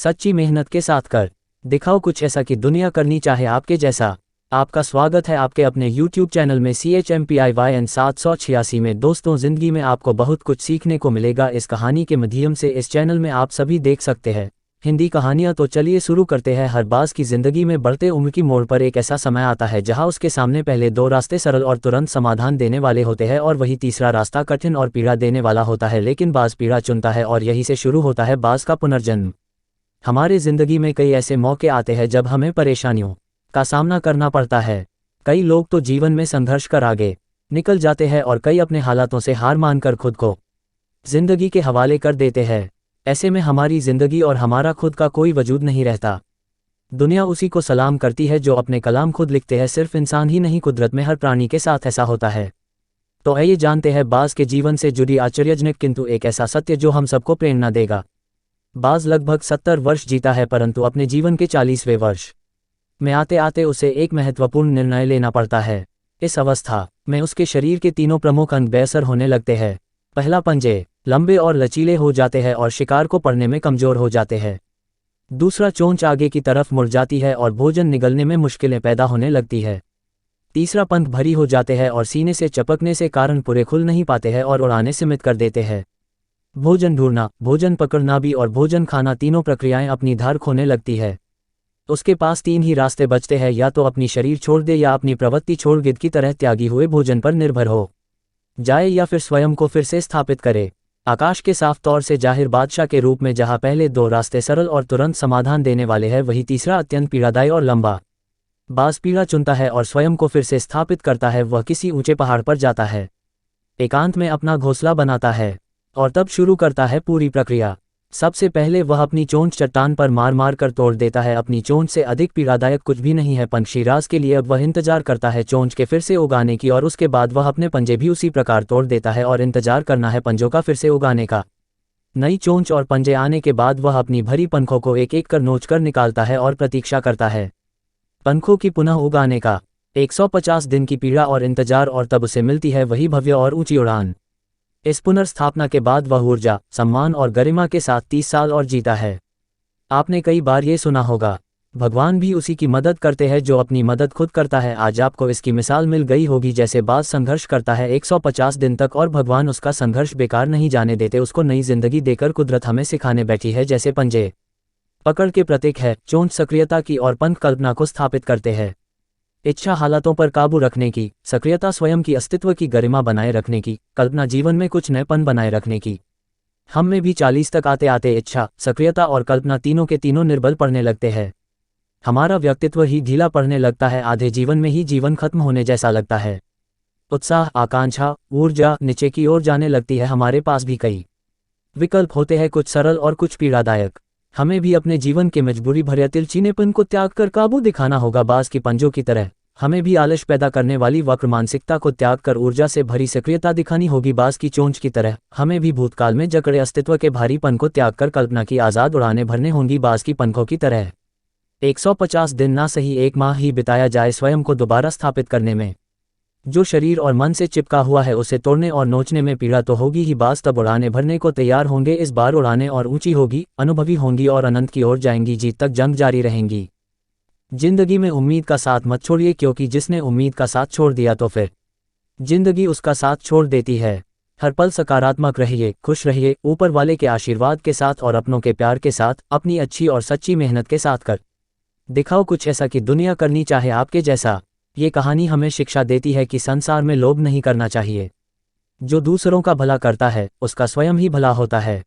सच्ची मेहनत के साथ कर दिखाओ कुछ ऐसा कि दुनिया करनी चाहे आपके जैसा। आपका स्वागत है आपके अपने YouTube चैनल में CHMPIYN 786 में। दोस्तों, ज़िंदगी में आपको बहुत कुछ सीखने को मिलेगा इस कहानी के माध्यम से। इस चैनल में आप सभी देख सकते हैं हिंदी कहानियां। तो चलिए शुरू करते हैं। हर बाज़ की ज़िंदगी में बढ़ते उम्र की मोड़ पर एक ऐसा समय आता है जहां उसके सामने पहले दो रास्ते सरल और तुरंत समाधान देने वाले होते हैं और वही तीसरा रास्ता कठिन और पीड़ा देने वाला होता है। लेकिन बाज़ पीड़ा चुनता है और यहीं से शुरू होता है बाज़ का पुनर्जन्म। हमारे ज़िंदगी में कई ऐसे मौके आते हैं जब हमें परेशानियों का सामना करना पड़ता है। कई लोग तो जीवन में संघर्ष कर आगे निकल जाते हैं और कई अपने हालातों से हार मानकर खुद को जिंदगी के हवाले कर देते हैं। ऐसे में हमारी जिंदगी और हमारा खुद का कोई वजूद नहीं रहता। दुनिया उसी को सलाम करती है जो अपने कलाम खुद लिखते हैं। सिर्फ इंसान ही नहीं, कुदरत में हर प्राणी के साथ ऐसा होता है। तो आइए जानते हैं बाज़ के जीवन से जुड़ी आश्चर्यजनक किंतु एक ऐसा सत्य जो हम सबको प्रेरणा देगा। बाज़ लगभग 70 वर्ष जीता है, परंतु अपने जीवन के 40वें वर्ष में आते आते उसे एक महत्वपूर्ण निर्णय लेना पड़ता है। इस अवस्था में उसके शरीर के तीनों प्रमुख अंग बेअसर होने लगते हैं। पहला, पंजे लंबे और लचीले हो जाते हैं और शिकार को पकड़ने में कमजोर हो जाते हैं। दूसरा, चोंच आगे की तरफ मुड़ जाती है और भोजन निगलने में मुश्किलें पैदा होने लगती है। तीसरा, पंख भरी हो जाते हैं और सीने से चपकने से कारण पूरे खुल नहीं पाते हैं और उड़ाने सीमित कर देते हैं। भोजन ढूंढना, भोजन पकड़ना भी और भोजन खाना, तीनों प्रक्रियाएं अपनी धार खोने लगती है। उसके पास तीन ही रास्ते बचते हैं, या तो अपनी शरीर छोड़ दे या अपनी प्रवृत्ति छोड़ गिद्ध की तरह त्यागी हुए भोजन पर निर्भर हो जाए, या फिर स्वयं को फिर से स्थापित करे आकाश के साफ तौर से जाहिर बादशाह के रूप में। जहां पहले दो रास्ते सरल और तुरंत समाधान देने वाले हैं, वही तीसरा अत्यंत पीड़ादायी और लंबा। बाज़ पीड़ा चुनता है और स्वयं को फिर से स्थापित करता है। वह किसी ऊंचे पहाड़ पर जाता है, एकांत में अपना घोंसला बनाता है और तब शुरू करता है पूरी प्रक्रिया। सबसे पहले वह अपनी चोंच चट्टान पर मार मार कर तोड़ देता है। अपनी चोंच से अधिक पीड़ादायक कुछ भी नहीं है। पंछी राज के लिए अब वह इंतजार करता है चोंच के फिर से उगाने की, और उसके बाद वह अपने पंजे भी उसी प्रकार तोड़ देता है और इंतजार करना है पंजों का फिर से उगाने का। नई चोंच और पंजे आने के बाद वह अपनी भरी पंखों को एक एक कर नोच कर निकालता है और प्रतीक्षा करता है पंखों की पुनः उगाने का। 150 दिन की पीड़ा और इंतजार, और तब उसे मिलती है वही भव्य और ऊंची उड़ान। इस पुनर्स्थापना के बाद वह ऊर्जा, सम्मान और गरिमा के साथ 30 साल और जीता है। आपने कई बार ये सुना होगा, भगवान भी उसी की मदद करते हैं जो अपनी मदद खुद करता है। आज आपको इसकी मिसाल मिल गई होगी। जैसे बाज़ संघर्ष करता है 150 दिन तक और भगवान उसका संघर्ष बेकार नहीं जाने देते, उसको नई जिंदगी देकर कुदरत हमें सिखाने बैठी है। जैसे पंजे पकड़ के प्रतीक है, चोंच सक्रियता की और पंख कल्पना को स्थापित करते हैं। इच्छा हालातों पर काबू रखने की, सक्रियता स्वयं की अस्तित्व की गरिमा बनाए रखने की, कल्पना जीवन में कुछ नएपन बनाए रखने की। हम में भी 40 तक आते आते इच्छा, सक्रियता और कल्पना तीनों के तीनों निर्बल पड़ने लगते हैं। हमारा व्यक्तित्व ही ढीला पड़ने लगता है। आधे जीवन में ही जीवन खत्म होने जैसा लगता है। उत्साह, आकांक्षा, ऊर्जा नीचे की ओर जाने लगती है। हमारे पास भी कई विकल्प होते हैं, कुछ सरल और कुछ पीड़ादायक। हमें भी अपने जीवन के मजबूरी भरे तिलचीनेपन को त्याग कर काबू दिखाना होगा। बाज़ की पंजों की तरह हमें भी आलस पैदा करने वाली वक्र मानसिकता को त्याग कर ऊर्जा से भरी सक्रियता दिखानी होगी। बाज़ की चोंच की तरह हमें भी भूतकाल में जकड़े अस्तित्व के भारीपन को त्याग कर कल्पना की आज़ाद उड़ानें भरने होंगी। बाज़ की पंखों की तरह 150 दिन ना सही 1 माह ही बिताया जाए स्वयं को दोबारा स्थापित करने में। जो शरीर और मन से चिपका हुआ है उसे तोड़ने और नोचने में पीड़ा तो होगी ही। बाज़ तब उड़ाने भरने को तैयार होंगे। इस बार उड़ाने और ऊंची होगी, अनुभवी होंगी और अनंत की ओर जाएंगी। जीत तक जंग जारी रहेंगी। जिंदगी में उम्मीद का साथ मत छोड़िए, क्योंकि जिसने उम्मीद का साथ छोड़ दिया तो फिर जिंदगी उसका साथ छोड़ देती है। हर पल सकारात्मक रहिए, खुश रहिए, ऊपर वाले के आशीर्वाद के साथ और अपनों के प्यार के साथ। अपनी अच्छी और सच्ची मेहनत के साथ कर दिखाओ कुछ ऐसा कि दुनिया करनी चाहे आपके जैसा। ये कहानी हमें शिक्षा देती है कि संसार में लोभ नहीं करना चाहिए। जो दूसरों का भला करता है उसका स्वयं ही भला होता है।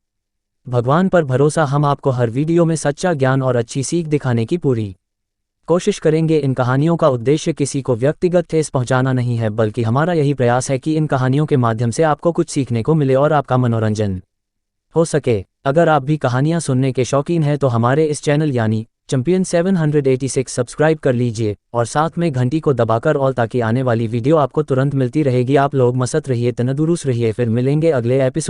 भगवान पर भरोसा। हम आपको हर वीडियो में सच्चा ज्ञान और अच्छी सीख दिखाने की पूरी कोशिश करेंगे। इन कहानियों का उद्देश्य किसी को व्यक्तिगत ठेस पहुंचाना नहीं है, बल्कि हमारा यही प्रयास है कि इन कहानियों के माध्यम से आपको कुछ सीखने को मिले और आपका मनोरंजन हो सके। अगर आप भी कहानियां सुनने के शौकीन हैं तो हमारे इस चैनल यानी चैंपियन 786 सब्सक्राइब कर लीजिए और साथ में घंटी को दबाकर ऑल, ताकि आने वाली वीडियो आपको तुरंत मिलती रहेगी। आप लोग मस्त रहिए, तंदुरुस्त रहिए। फिर मिलेंगे अगले एपिसोड।